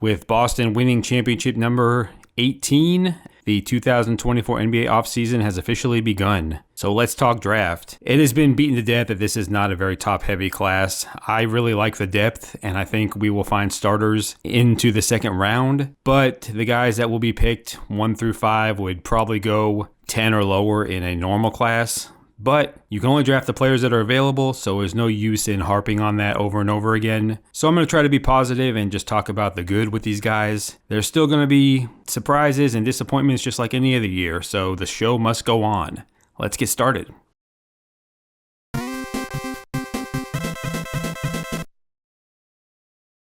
With Boston winning championship number 18, the 2024 NBA offseason has officially begun. So let's talk draft. It has been beaten to death that this is not a very top-heavy class. I really like the depth, and I think we will find starters into the second round. But the guys that will be picked 1 through 5 would probably go 10 or lower in a normal class. But you can only draft the players that are available, so there's no use in harping on that over and over again. So I'm going to try to be positive and just talk about the good with these guys. There's still going to be surprises and disappointments just like any other year, so the show must go on. Let's get started.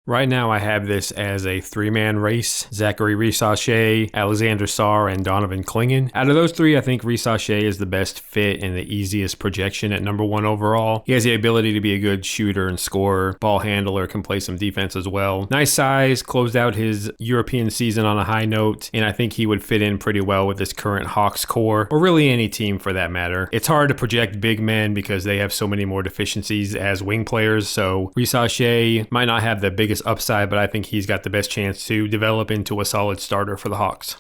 Right now I have this as a 3-man race. Zachary Risacher, Alexander Sarr, and Donovan Clingan. Out of those 3, I think Risacher is the best fit and the easiest projection at number 1 overall. He has the ability to be a good shooter and scorer, ball handler, can play some defense as well. Nice size, closed out his European season on a high note, and I think he would fit in pretty well with this current Hawks core, or really any team for that matter. It's hard to project big men because they have so many more deficiencies as wing players, so Risacher might not have the biggest upside, but I think he's got the best chance to develop into a solid starter for the Hawks.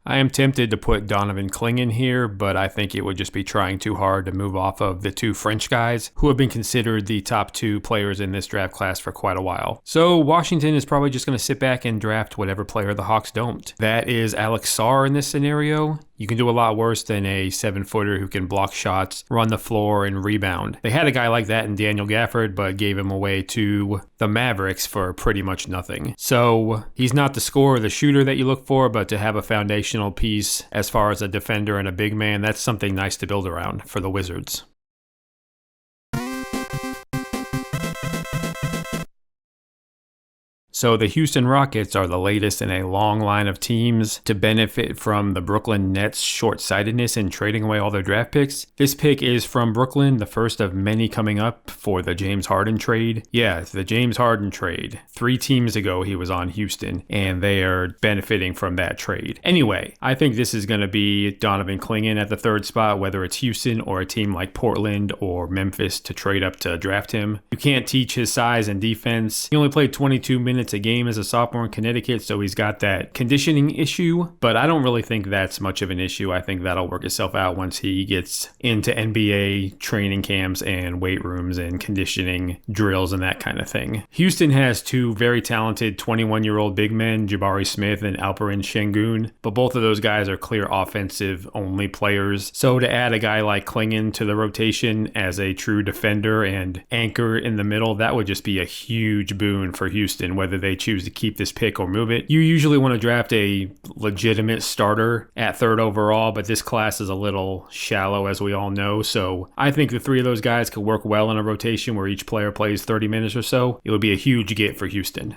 I am tempted to put Donovan Clingan here, but I think it would just be trying too hard to move off of the 2 French guys who have been considered the top 2 players in this draft class for quite a while. So Washington is probably just going to sit back and draft whatever player the Hawks don't. That is Alex Sarr in this scenario. You can do a lot worse than a 7-footer who can block shots, run the floor, and rebound. They had a guy like that in Daniel Gafford, but gave him away to the Mavericks for pretty much nothing. So he's not the scorer or the shooter that you look for, but to have a foundational piece as far as a defender and a big man, that's something nice to build around for the Wizards. So the Houston Rockets are the latest in a long line of teams to benefit from the Brooklyn Nets' short-sightedness in trading away all their draft picks. This pick is from Brooklyn, the first of many coming up for the James Harden trade. Yeah, the James Harden trade. 3 teams ago he was on Houston, and they are benefiting from that trade. Anyway, I think this is going to be Donovan Clingan at the 3rd spot, whether it's Houston or a team like Portland or Memphis to trade up to draft him. You can't teach his size and defense. He only played 22 minutes a game as a sophomore in Connecticut, so he's got that conditioning issue, but I don't really think that's much of an issue. I think that'll work itself out once he gets into NBA training camps and weight rooms and conditioning drills and that kind of thing. Houston has 2 very talented 21-year-old big men, Jabari Smith and Alperen Şengün, but both of those guys are clear offensive-only players, so to add a guy like Clingan to the rotation as a true defender and anchor in the middle, that would just be a huge boon for Houston, whether they choose to keep this pick or move it. You usually want to draft a legitimate starter at 3rd overall, but this class is a little shallow, as we all know, so I think the 3 of those guys could work well in a rotation where each player plays 30 minutes or so. It would be a huge get for Houston.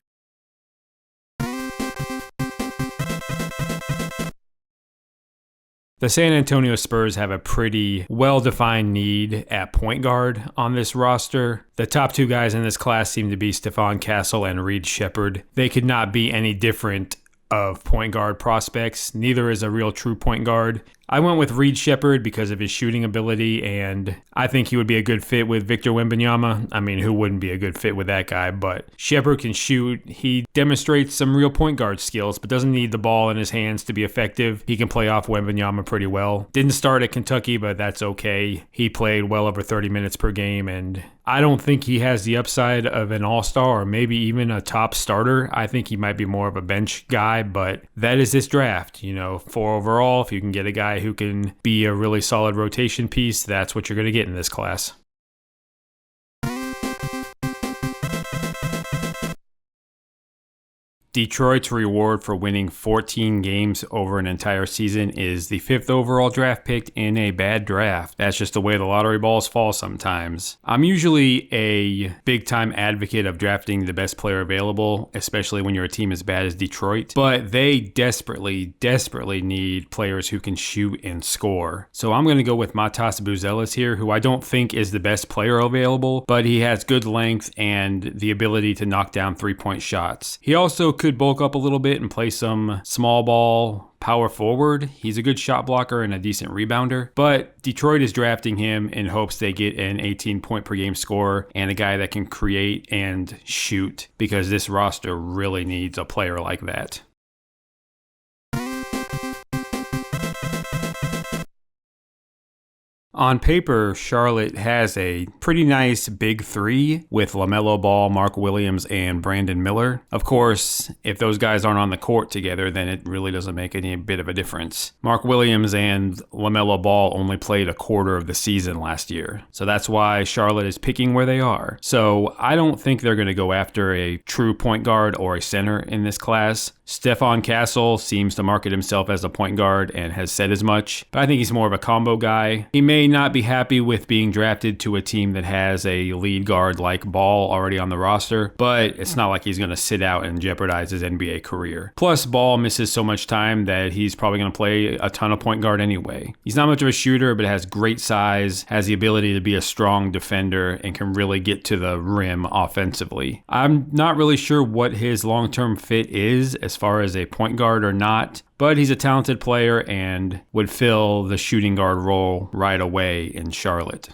The San Antonio Spurs have a pretty well-defined need at point guard on this roster. The top 2 guys in this class seem to be Stephon Castle and Reed Sheppard. They could not be any different of point guard prospects. Neither is a real true point guard. I went with Reed Sheppard because of his shooting ability, and I think he would be a good fit with Victor Wembanyama. I mean, who wouldn't be a good fit with that guy? But Sheppard can shoot. He demonstrates some real point guard skills, but doesn't need the ball in his hands to be effective. He can play off Wembanyama pretty well. Didn't start at Kentucky, but that's okay. He played well over 30 minutes per game, and I don't think he has the upside of an all-star or maybe even a top starter. I think he might be more of a bench guy, but that is this draft. 4 overall, if you can get a guy who can be a really solid rotation piece, that's what you're going to get in this class. Detroit's reward for winning 14 games over an entire season is the 5th overall draft pick in a bad draft. That's just the way the lottery balls fall sometimes. I'm usually a big-time advocate of drafting the best player available, especially when you're a team as bad as Detroit, but they desperately need players who can shoot and score. So I'm going to go with Matas Buzelis here, who I don't think is the best player available, but he has good length and the ability to knock down three-point shots. He also could bulk up a little bit and play some small ball power forward. He's a good shot blocker and a decent rebounder, but Detroit is drafting him in hopes they get an 18 point per game scorer and a guy that can create and shoot, because this roster really needs a player like that. On paper, Charlotte has a pretty nice big three with LaMelo Ball, Mark Williams, and Brandon Miller. Of course, if those guys aren't on the court together, then it really doesn't make any bit of a difference. Mark Williams and LaMelo Ball only played a quarter of the season last year, so that's why Charlotte is picking where they are. So I don't think they're going to go after a true point guard or a center in this class. Stephon Castle seems to market himself as a point guard and has said as much, but I think he's more of a combo guy. He may not be happy with being drafted to a team that has a lead guard like Ball already on the roster, but it's not like he's going to sit out and jeopardize his NBA career. Plus, Ball misses so much time that he's probably going to play a ton of point guard anyway. He's not much of a shooter, but has great size, has the ability to be a strong defender, and can really get to the rim offensively. I'm not really sure what his long-term fit is as far as a point guard or not, but he's a talented player and would fill the shooting guard role right away in Charlotte.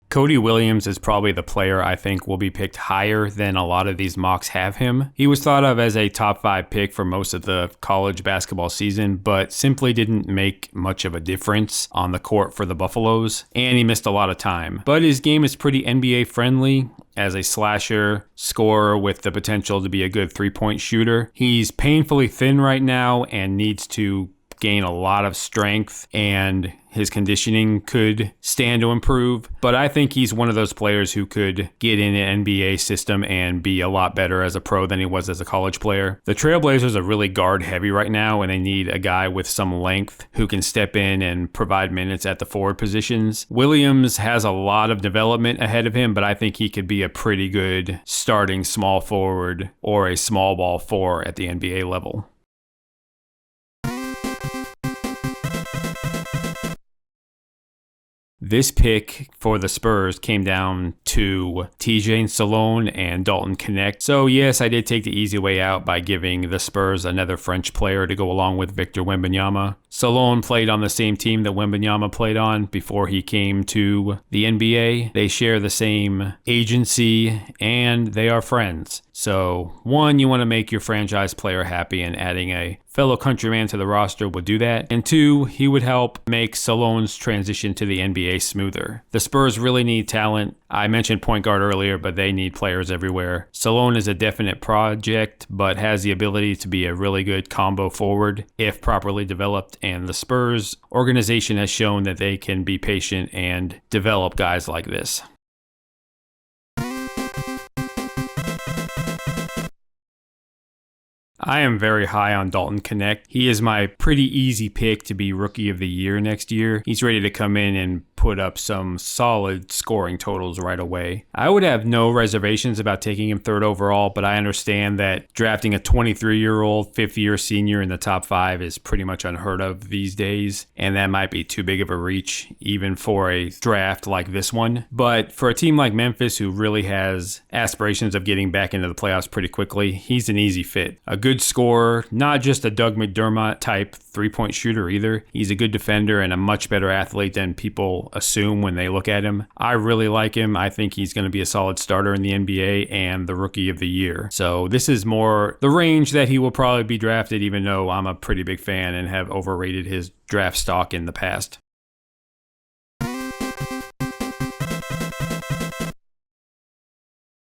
Cody Williams is probably the player I think will be picked higher than a lot of these mocks have him. He was thought of as a top 5 pick for most of the college basketball season, but simply didn't make much of a difference on the court for the Buffaloes, and he missed a lot of time. But his game is pretty NBA friendly as a slasher, scorer with the potential to be a good 3-point shooter. He's painfully thin right now and needs to gain a lot of strength, and his conditioning could stand to improve, but I think he's one of those players who could get in an NBA system and be a lot better as a pro than he was as a college player. The Trailblazers are really guard heavy right now, and they need a guy with some length who can step in and provide minutes at the forward positions. Williams has a lot of development ahead of him, but I think he could be a pretty good starting small forward or a small ball 4 at the NBA level. This pick for the Spurs came down to TJ Salone and Dalton Knecht. So yes, I did take the easy way out by giving the Spurs another French player to go along with Victor Wembanyama. Salone played on the same team that Wembanyama played on before he came to the NBA. They share the same agency and they are friends. So one, you want to make your franchise player happy, and adding a fellow countryman to the roster would do that. And two, he would help make Salone's transition to the NBA smoother. The Spurs really need talent. I mentioned point guard earlier, but they need players everywhere. Salone is a definite project, but has the ability to be a really good combo forward if properly developed, and the Spurs organization has shown that they can be patient and develop guys like this. I am very high on Dalton Knecht. He is my pretty easy pick to be Rookie of the Year next year. He's ready to come in and put up some solid scoring totals right away. I would have no reservations about taking him 3rd overall, but I understand that drafting a 23-year-old, 5th-year senior in the top 5 is pretty much unheard of these days, and that might be too big of a reach even for a draft like this one. But for a team like Memphis, who really has aspirations of getting back into the playoffs pretty quickly, he's an easy fit. A good scorer, not just a Doug McDermott type 3-point shooter either. He's a good defender and a much better athlete than people assume when they look at him. I really like him. I think he's going to be a solid starter in the NBA and the Rookie of the Year. So this is more the range that he will probably be drafted, even though I'm a pretty big fan and have overrated his draft stock in the past.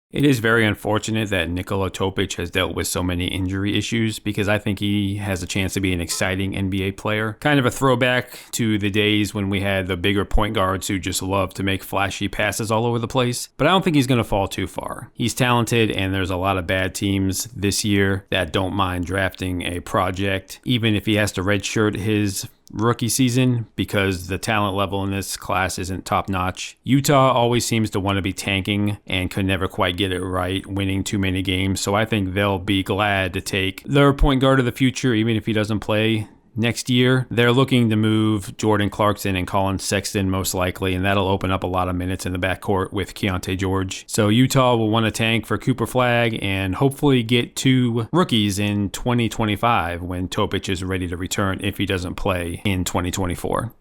It is very unfortunate that Nikola Topic has dealt with so many injury issues, because I think he has a chance to be an exciting NBA player. Kind of a throwback to the days when we had the bigger point guards who just love to make flashy passes all over the place. But I don't think he's going to fall too far. He's talented, and there's a lot of bad teams this year that don't mind drafting a project, even if he has to redshirt his rookie season, because the talent level in this class isn't top notch. Utah always seems to want to be tanking and could never quite get it right, winning too many games. So I think they'll be glad to take their point guard of the future, even if he doesn't play next year. They're looking to move Jordan Clarkson and Colin Sexton most likely, and that'll open up a lot of minutes in the backcourt with Keontae George. So Utah will want to tank for Cooper Flagg and hopefully get 2 rookies in 2025 when Topic is ready to return if he doesn't play in 2024.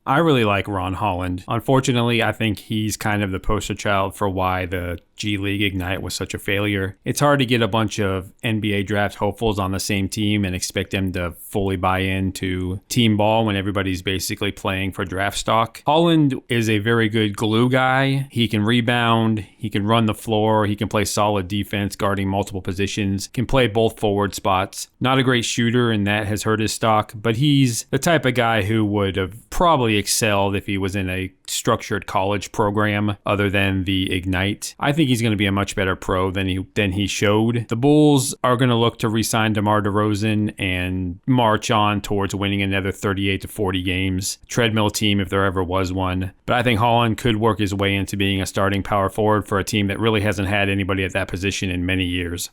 I really like Ron Holland. Unfortunately, I think he's kind of the poster child for why the G League Ignite was such a failure. It's hard to get a bunch of NBA draft hopefuls on the same team and expect them to fully buy into team ball when everybody's basically playing for draft stock. Holland is a very good glue guy. He can rebound, he can run the floor, he can play solid defense guarding multiple positions, can play both forward spots. Not a great shooter, and that has hurt his stock, but he's the type of guy who would have probably excelled if he was in a structured college program other than the Ignite. I think he's going to be a much better pro than he showed. The Bulls are going to look to re-sign DeMar DeRozan and march on towards winning another 38 to 40 games. Treadmill team if there ever was one. But I think Holland could work his way into being a starting power forward for a team that really hasn't had anybody at that position in many years.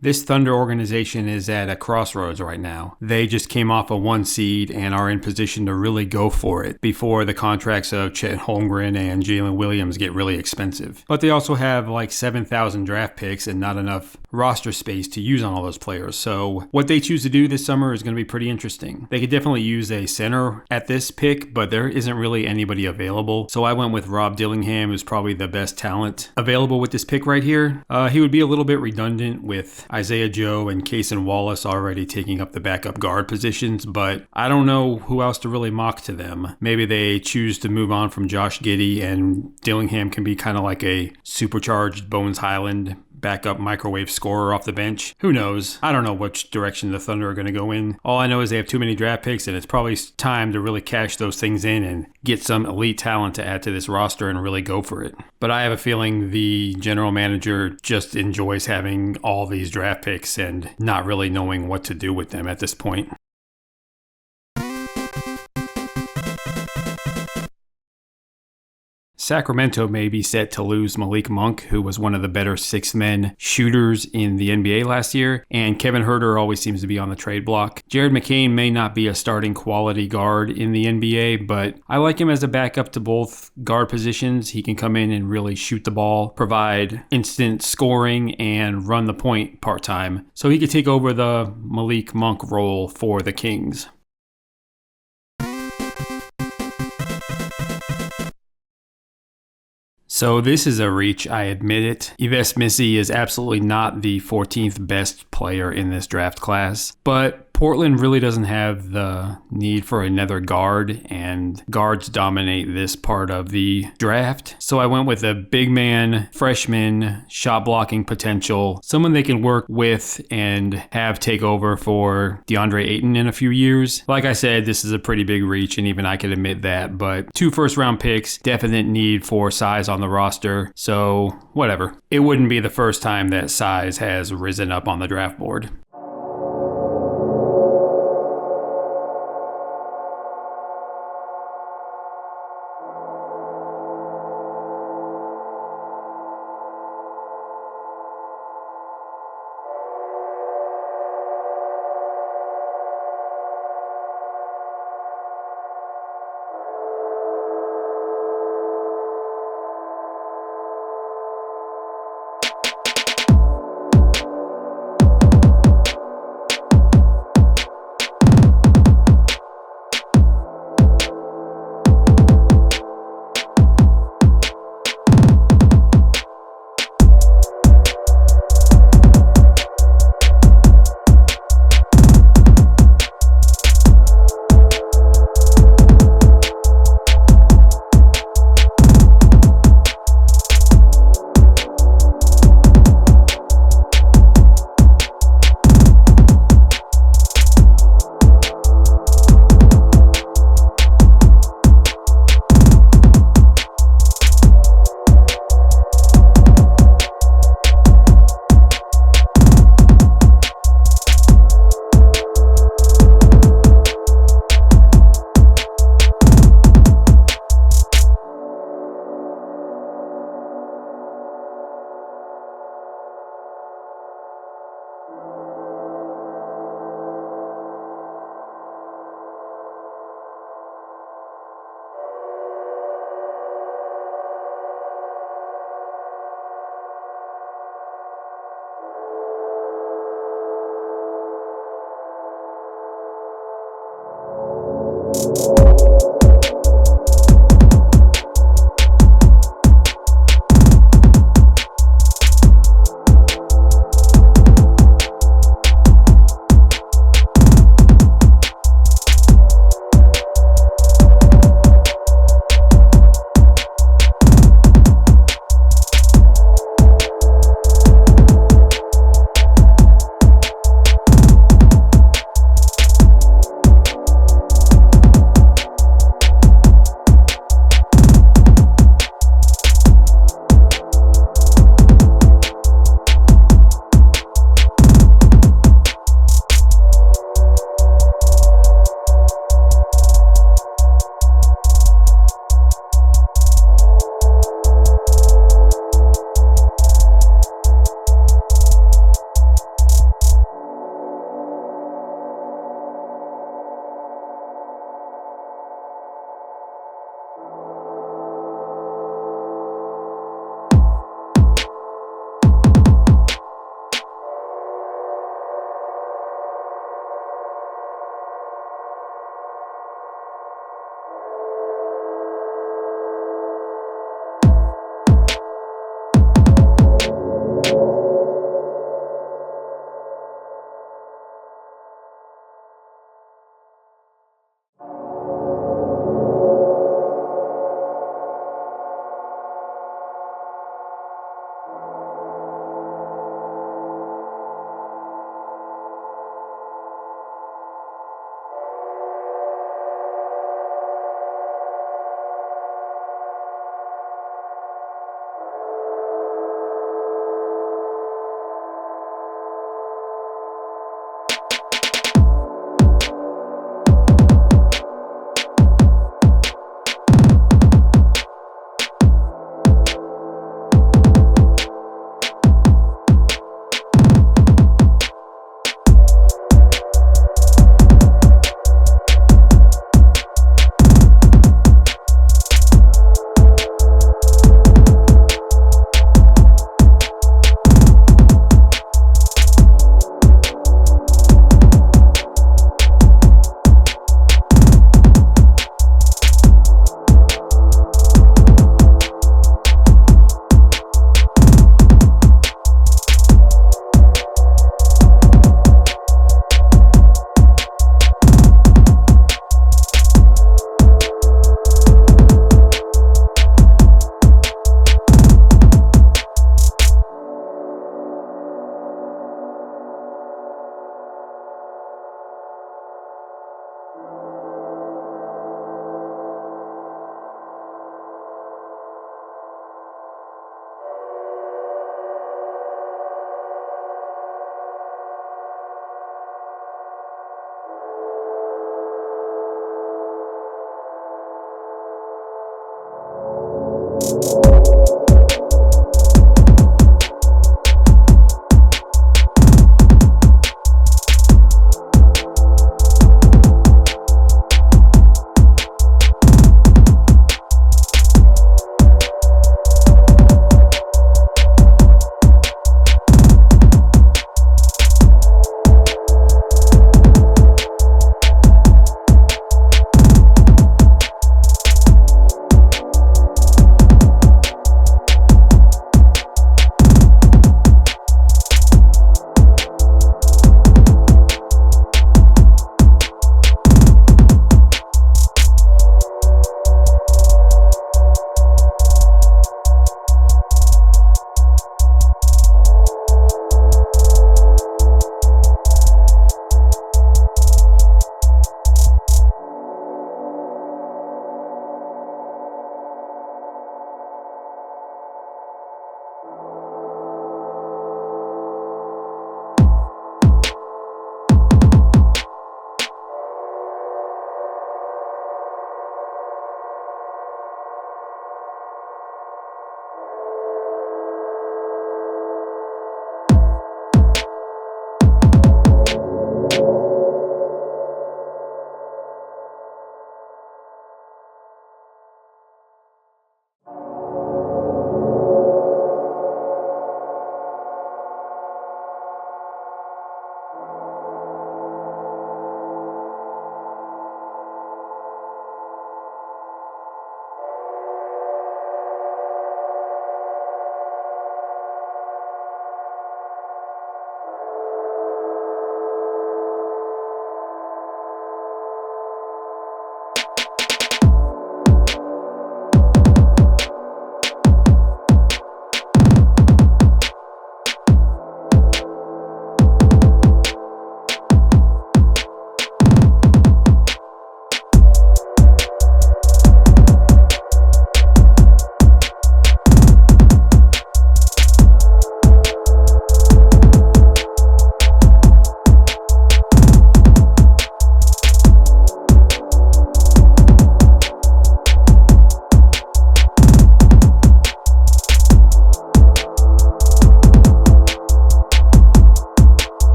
This Thunder organization is at a crossroads right now. They just came off a 1 seed and are in position to really go for it before the contracts of Chet Holmgren and Jalen Williams get really expensive. But they also have like 7,000 draft picks and not enough roster space to use on all those players. So what they choose to do this summer is going to be pretty interesting. They could definitely use a center at this pick, but there isn't really anybody available. So I went with Rob Dillingham, who's probably the best talent available with this pick right here. He would be a little bit redundant with Isaiah Joe and Cason Wallace already taking up the backup guard positions, but I don't know who else to really mock to them. Maybe they choose to move on from Josh Giddey and Dillingham can be kind of like a supercharged Bones Highland backup microwave scorer off the bench. Who knows? I don't know which direction the Thunder are going to go in. All I know is they have too many draft picks and it's probably time to really cash those things in and get some elite talent to add to this roster and really go for it. But I have a feeling the general manager just enjoys having all these draft picks and not really knowing what to do with them at this point. Sacramento may be set to lose Malik Monk, who was one of the better sixth men shooters in the NBA last year, and Kevin Huerter always seems to be on the trade block. Jared McCain may not be a starting quality guard in the NBA, but I like him as a backup to both guard positions. He can come in and really shoot the ball, provide instant scoring, and run the point part-time. So he could take over the Malik Monk role for the Kings. So this is a reach, I admit it. Yves Missi is absolutely not the 14th best player in this draft class, but Portland really doesn't have the need for another guard, and guards dominate this part of the draft. So I went with a big man, freshman, shot blocking potential, someone they can work with and have take over for DeAndre Ayton in a few years. Like I said, this is a pretty big reach, and even I can admit that, but 2 first-round picks, definite need for size on the roster, so whatever. It wouldn't be the first time that size has risen up on the draft board.